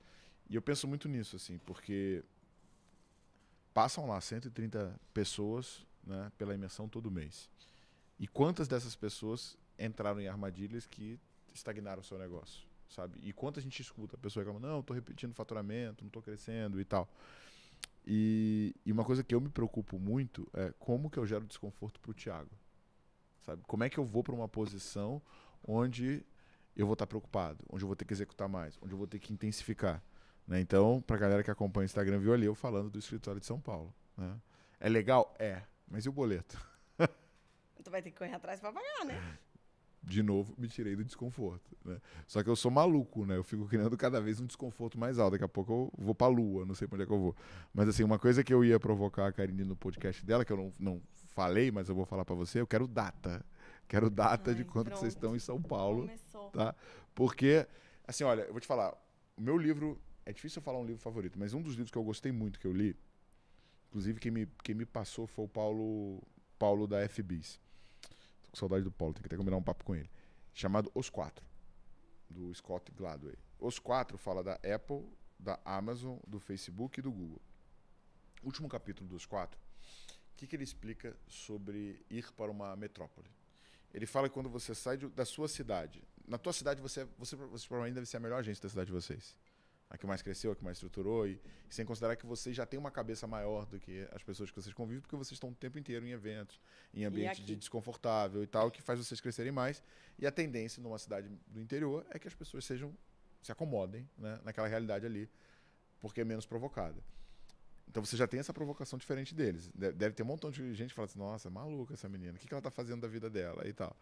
E eu penso muito nisso, assim, porque passam lá 130 pessoas, né, pela imersão todo mês. E quantas dessas pessoas entraram em armadilhas que estagnaram o seu negócio, sabe? E quanto a gente escuta a pessoa reclamando, não, estou repetindo faturamento, não estou crescendo e tal. E uma coisa que eu me preocupo muito é como que eu gero desconforto para o Thiago, sabe? Como é que eu vou para uma posição onde eu vou estar preocupado, onde eu vou ter que executar mais, onde eu vou ter que intensificar, né? Então, para a galera que acompanha o Instagram, viu ali eu falando do escritório de São Paulo, né? É legal? É. Mas e o boleto? Tu vai ter que correr atrás para pagar, né? De novo, me tirei do desconforto, né? Só que eu sou maluco, né? Eu fico criando cada vez um desconforto mais alto. Daqui a pouco eu vou pra lua, não sei pra onde é que eu vou. Mas assim, uma coisa que eu ia provocar a Karine no podcast dela, que eu não falei, mas eu vou falar pra você, eu quero data. Quero data de quando vocês estão em São Paulo. Começou. Tá? Porque, assim, olha, eu vou te falar, o meu livro, é difícil eu falar um livro favorito, mas um dos livros que eu gostei muito que eu li, inclusive quem me passou foi o Paulo da FBIS. Tô com saudade do Paulo, tem que até combinar um papo com ele. Chamado Os Quatro, do Scott Gladwell. Os Quatro fala da Apple, da Amazon, do Facebook e do Google. O último capítulo dos Quatro, o que ele explica sobre ir para uma metrópole? Ele fala que quando você sai da sua cidade, na tua cidade você provavelmente deve ser a melhor agência da cidade de vocês. A que mais cresceu, a que mais estruturou, e sem considerar que vocês já têm uma cabeça maior do que as pessoas que vocês convivem, porque vocês estão o tempo inteiro em eventos, em ambiente de desconfortável e tal, que faz vocês crescerem mais. E a tendência numa cidade do interior é que as pessoas se acomodem, né, naquela realidade ali, porque é menos provocada. Então você já tem essa provocação diferente deles. Deve ter um montão de gente que fala assim, nossa, é maluca essa menina, o que ela está fazendo da vida dela e tal.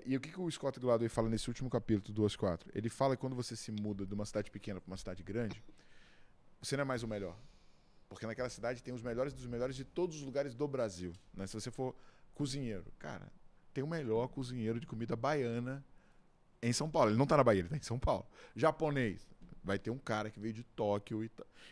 E o que o Scott Gladwell fala nesse último capítulo do Os Quatro? Ele fala que quando você se muda de uma cidade pequena para uma cidade grande, você não é mais o melhor. Porque naquela cidade tem os melhores dos melhores de todos os lugares do Brasil. Né? Se você for cozinheiro, cara, tem o melhor cozinheiro de comida baiana em São Paulo. Ele não está na Bahia, ele está em São Paulo. Japonês, vai ter um cara que veio de Tóquio.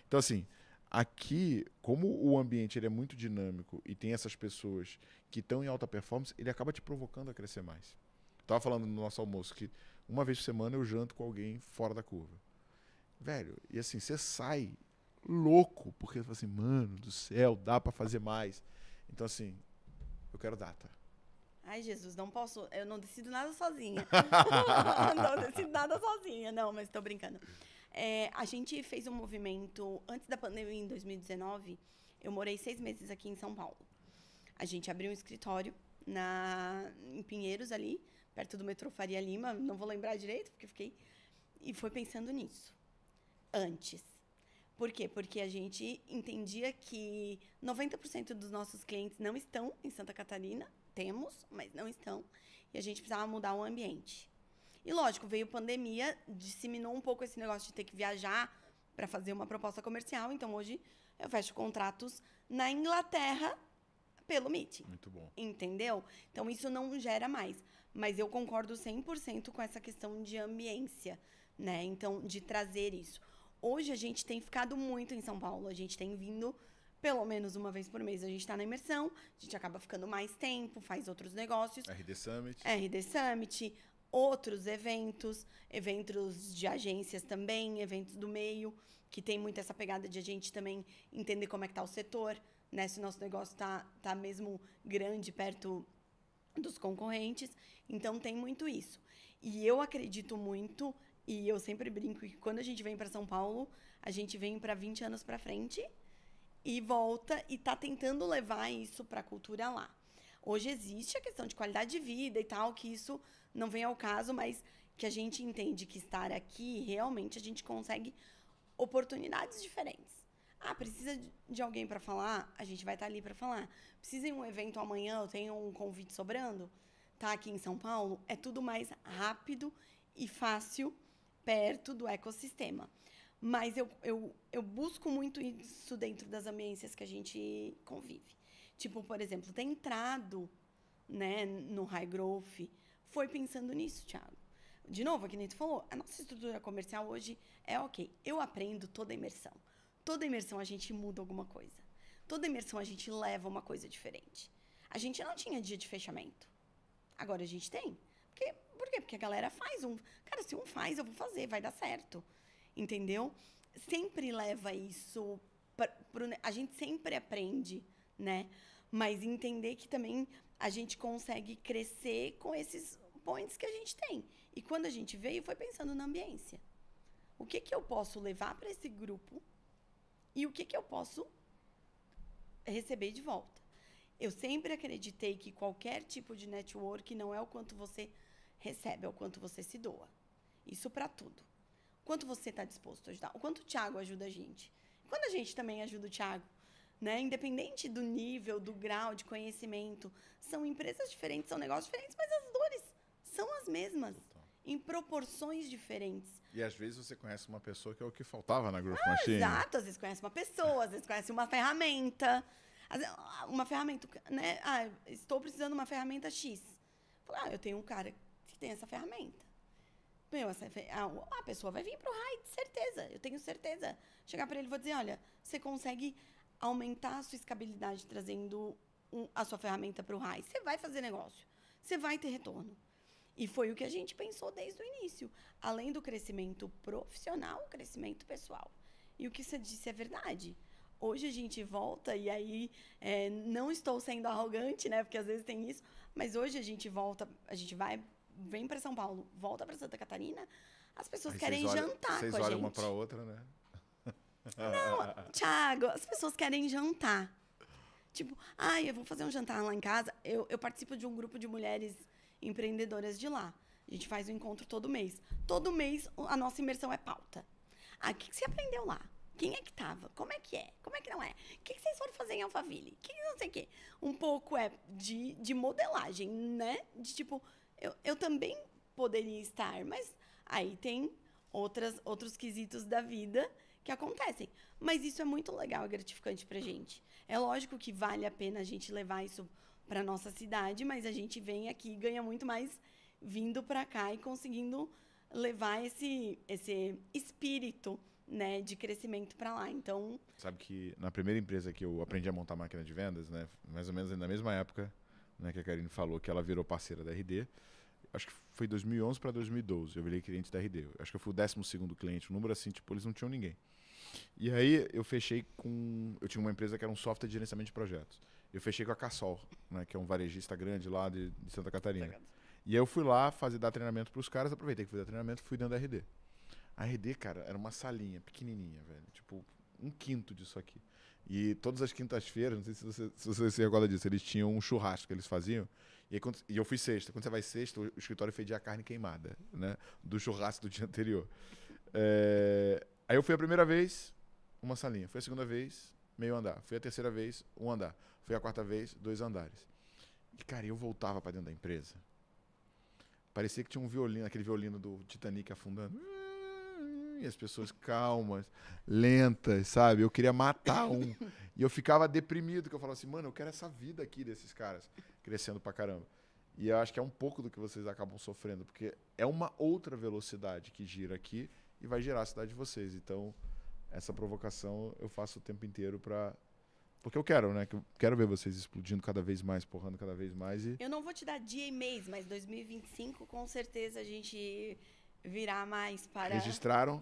Então, assim, aqui, como o ambiente ele é muito dinâmico e tem essas pessoas que estão em alta performance, ele acaba te provocando a crescer mais. Estava falando no nosso almoço que uma vez por semana eu janto com alguém fora da curva. Velho, e assim, você sai louco, porque você fala assim, mano do céu, dá para fazer mais. Então, assim, eu quero data. Ai, Jesus, não posso, eu não decido nada sozinha. Não decido nada sozinha, não, mas tô brincando. A gente fez um movimento, antes da pandemia, em 2019, eu morei 6 meses aqui em São Paulo. A gente abriu um escritório em Pinheiros, ali, perto do metrô Faria Lima, não vou lembrar direito, porque fiquei... E foi pensando nisso, antes. Por quê? Porque a gente entendia que 90% dos nossos clientes não estão em Santa Catarina, temos, mas não estão, e a gente precisava mudar o ambiente. E, lógico, veio pandemia, disseminou um pouco esse negócio de ter que viajar para fazer uma proposta comercial. Então, hoje, eu fecho contratos na Inglaterra pelo Meet. Muito bom. Entendeu? Então, isso não gera mais. Mas eu concordo 100% com essa questão de ambiência, né? Então, de trazer isso. Hoje, a gente tem ficado muito em São Paulo. A gente tem vindo pelo menos uma vez por mês. A gente está na imersão, a gente acaba ficando mais tempo, faz outros negócios. RD Summit. RD Summit. Outros eventos de agências também, eventos do meio, que tem muito essa pegada de a gente também entender como é que está o setor, né? Se o nosso negócio tá mesmo grande, perto dos concorrentes. Então, tem muito isso. E eu acredito muito, e eu sempre brinco que quando a gente vem para São Paulo, a gente vem para 20 anos para frente e volta e está tentando levar isso para a cultura lá. Hoje existe a questão de qualidade de vida e tal, que isso não vem ao caso, mas que a gente entende que estar aqui, realmente, a gente consegue oportunidades diferentes. Ah, precisa de alguém para falar? A gente vai estar ali para falar. Precisa de um evento amanhã, eu tenho um convite sobrando? Tá aqui em São Paulo? É tudo mais rápido e fácil, perto do ecossistema. Mas eu busco muito isso dentro das ambiências que a gente convive. Tipo, por exemplo, ter entrado, né, no High Growth, foi pensando nisso, Thiago. De novo, aqui nem tu falou, a nossa estrutura comercial hoje é ok. Eu aprendo toda imersão. Toda imersão a gente muda alguma coisa. Toda imersão a gente leva uma coisa diferente. A gente não tinha dia de fechamento. Agora a gente tem. Por quê? Porque a galera faz um... Cara, se um faz, eu vou fazer, vai dar certo. Entendeu? Sempre leva isso... A gente sempre aprende, né? Mas entender que também a gente consegue crescer com esses points que a gente tem. E quando a gente veio, foi pensando na ambiência. O que eu posso levar para esse grupo e o que eu posso receber de volta. Eu sempre acreditei que qualquer tipo de network não é o quanto você recebe, é o quanto você se doa. Isso para tudo. O quanto você está disposto a ajudar. O quanto o Thiago ajuda a gente. Quando a gente também ajuda o Thiago. Né? Independente do nível, do grau de conhecimento, são empresas diferentes, são negócios diferentes, mas as dores são as mesmas, em proporções diferentes. E às vezes você conhece uma pessoa que é o que faltava na Growth Machine. Exato, às vezes conhece uma pessoa, às vezes conhece uma ferramenta, né? Estou precisando de uma ferramenta X. Falei, eu tenho um cara que tem essa ferramenta. Meu, a pessoa vai vir pro RAI, de certeza. Eu tenho certeza. Chegar para ele e vou dizer, olha, você consegue aumentar a sua escalabilidade trazendo a sua ferramenta para o RAI. Você vai fazer negócio. Você vai ter retorno. E foi o que a gente pensou desde o início. Além do crescimento profissional, o crescimento pessoal. E o que você disse é verdade. Hoje a gente volta, e aí não estou sendo arrogante, né? Porque às vezes tem isso. Mas hoje a gente volta, a gente vem para São Paulo, volta para Santa Catarina, as pessoas querem jantar com a gente. Vocês olham uma para outra, né? Não, Thiago, as pessoas querem jantar. Tipo, eu vou fazer um jantar lá em casa. Eu participo de um grupo de mulheres empreendedoras de lá. A gente faz um encontro todo mês. Todo mês a nossa imersão é pauta. O que você aprendeu lá? Quem é que tava? Como é que é? Como é que não é? O que vocês foram fazer em Alphaville? Que não sei o quê. Um pouco de modelagem, né? De tipo, eu também poderia estar, mas aí tem outros quesitos da vida que acontecem. Mas isso é muito legal e gratificante pra gente. É lógico que vale a pena a gente levar isso pra nossa cidade, mas a gente vem aqui e ganha muito mais vindo pra cá e conseguindo levar esse espírito, né, de crescimento para lá. Então, sabe que na primeira empresa que eu aprendi a montar máquina de vendas, né, mais ou menos na mesma época, né, que a Karine falou que ela virou parceira da RD, acho que foi 2011 para 2012, eu virei cliente da RD. Acho que eu fui o 12º cliente, um número assim, tipo, eles não tinham ninguém. E aí eu fechei eu tinha uma empresa que era um software de gerenciamento de projetos. Eu fechei com a Cassol, né, que é um varejista grande lá de Santa Catarina. E aí eu fui lá dar treinamento para os caras, aproveitei que fui dar treinamento, fui dentro da RD. A RD, cara, era uma salinha pequenininha, velho. Tipo, 1/5 disso aqui. E todas as quintas-feiras, não sei se você se recorda disso, eles tinham um churrasco que eles faziam. E eu fui sexta. Quando você vai sexta, o escritório fedia a carne queimada, né? Do churrasco do dia anterior. Aí eu fui a primeira vez, uma salinha. Foi a segunda vez, meio andar. Foi a terceira vez, um andar. Foi a quarta vez, 2 andares. E, cara, eu voltava pra dentro da empresa. Parecia que tinha um violino, aquele violino do Titanic afundando. E as pessoas calmas, lentas, sabe? Eu queria matar um. E eu ficava deprimido, que eu falava assim, mano, eu quero essa vida aqui desses caras, crescendo pra caramba. E eu acho que é um pouco do que vocês acabam sofrendo, porque é uma outra velocidade que gira aqui e vai girar a cidade de vocês. Então, essa provocação eu faço o tempo inteiro pra... Porque eu quero, né? Eu quero ver vocês explodindo cada vez mais, porrando cada vez mais. Eu não vou te dar dia e mês, mas 2025, com certeza, a gente virá mais para... Registraram.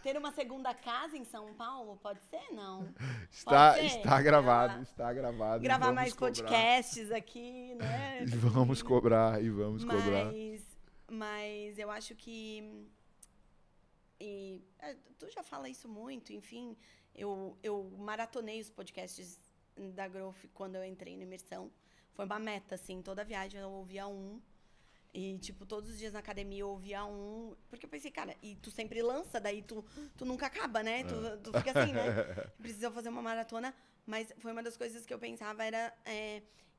Ter uma segunda casa em São Paulo, pode ser? Não. Está gravado. Gravar mais podcasts aqui, né? Vamos cobrar. Mas eu acho que... tu já fala isso muito, enfim... Eu maratonei os podcasts da Growth quando eu entrei na imersão. Foi uma meta, assim. Toda viagem eu ouvia um. E, tipo, todos os dias na academia eu ouvia um. Porque eu pensei, cara, e tu sempre lança, daí tu nunca acaba, né? Tu fica assim, né? Precisa fazer uma maratona. Mas foi uma das coisas que eu pensava era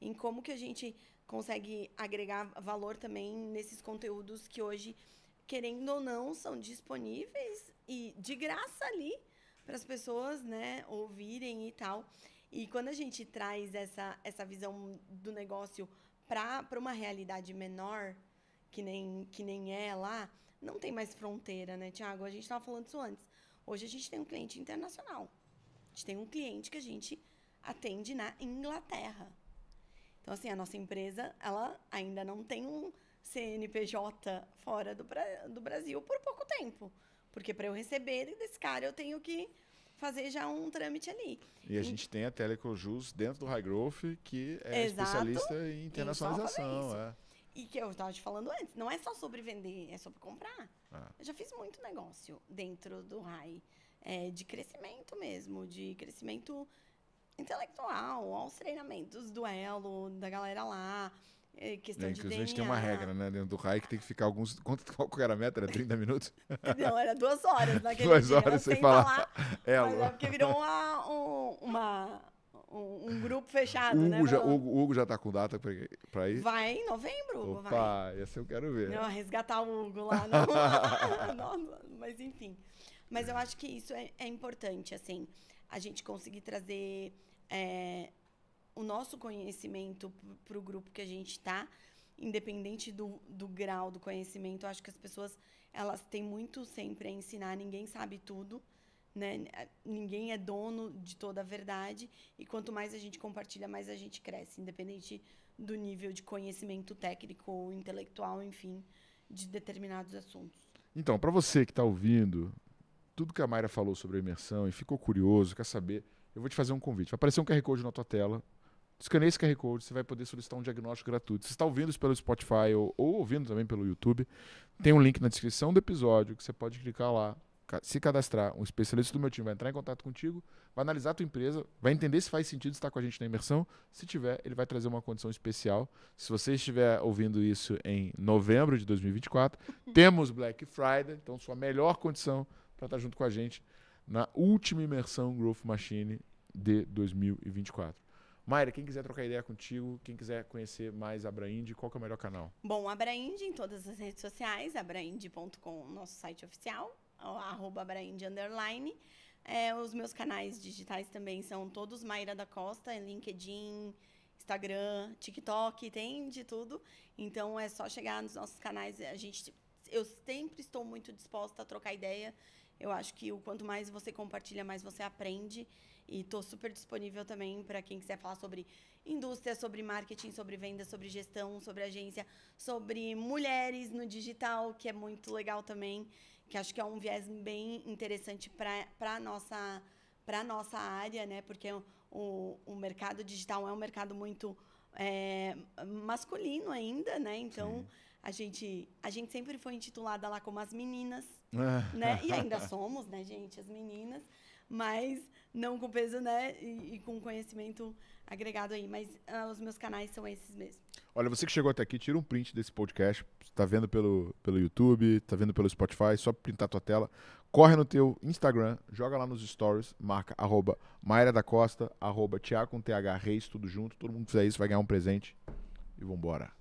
em como que a gente consegue agregar valor também nesses conteúdos que hoje, querendo ou não, são disponíveis e de graça ali para as pessoas, né, ouvirem e tal. E quando a gente traz essa visão do negócio para uma realidade menor, que nem é lá, não tem mais fronteira, né, Thiago? A gente estava falando isso antes. Hoje a gente tem um cliente internacional. A gente tem um cliente que a gente atende na Inglaterra. Então, assim, a nossa empresa, ela ainda não tem um CNPJ fora do Brasil por pouco tempo. Porque para eu receber desse cara, eu tenho que fazer já um trâmite ali. E a gente tem a Telecojus dentro do High Growth, que é especialista em internacionalização. E que eu estava te falando antes, não é só sobre vender, é sobre comprar. Eu já fiz muito negócio dentro do High, de crescimento mesmo, de crescimento intelectual, aos treinamentos do Elo, da galera lá, questão de DNA. A gente tem uma regra, né, dentro do RAI, que tem que ficar alguns... Qual era a meta? Era 30 minutos? Não, era 2 horas naquele 2 dia. 2 horas sem falar. Mas é porque virou um grupo fechado, né? O Hugo já tá com data pra ir? Vai em novembro, Hugo, vai. Opa, esse eu quero ver. Não, resgatar o Hugo lá. Não, mas enfim. Mas eu acho que isso é importante, assim, a gente conseguir trazer... o nosso conhecimento para o grupo que a gente está independente do grau do conhecimento, eu acho que as pessoas, elas têm muito sempre a ensinar, ninguém sabe tudo, né? Ninguém é dono de toda a verdade, e quanto mais a gente compartilha, mais a gente cresce, independente do nível de conhecimento técnico ou intelectual, enfim, de determinados assuntos. Então, para você que está ouvindo tudo que a Mayra falou sobre a imersão e ficou curioso, quer saber, eu vou te fazer um convite. Vai aparecer um QR Code na tua tela. Escaneia esse QR Code, você vai poder solicitar um diagnóstico gratuito. Se você está ouvindo isso pelo Spotify ou ouvindo também pelo YouTube, tem um link na descrição do episódio que você pode clicar lá, se cadastrar. Um especialista do meu time vai entrar em contato contigo, vai analisar a tua empresa, vai entender se faz sentido estar com a gente na imersão. Se tiver, ele vai trazer uma condição especial. Se você estiver ouvindo isso em novembro de 2024, temos Black Friday, então sua melhor condição para estar junto com a gente na última imersão Growth Machine de 2024. Mayra, quem quiser trocar ideia contigo, quem quiser conhecer mais a Abraindy, qual que é o melhor canal? Bom, Abraindy em todas as redes sociais, abraindy.com, nosso site oficial, @abraindy_. Os meus canais digitais também são todos Mayra da Costa, LinkedIn, Instagram, TikTok, tem de tudo. Então é só chegar nos nossos canais. Eu sempre estou muito disposta a trocar ideia. Eu acho que o quanto mais você compartilha, mais você aprende. E estou super disponível também para quem quiser falar sobre indústria, sobre marketing, sobre venda, sobre gestão, sobre agência, sobre mulheres no digital, que é muito legal também, que acho que é um viés bem interessante para a nossa área, né? Porque o mercado digital é um mercado muito masculino ainda, né? Então, a gente sempre foi intitulada lá como as meninas, né? E ainda somos, né, gente, as meninas, mas não com peso, né? E com conhecimento agregado aí. Mas os meus canais são esses mesmo. Olha, você que chegou até aqui, tira um print desse podcast. Tá vendo pelo YouTube, tá vendo pelo Spotify, só printar tua tela. Corre no teu Instagram, joga lá nos stories, marca @Mayra da Costa, @Thiago com TH Reis, tudo junto. Todo mundo que fizer isso vai ganhar um presente. E vambora.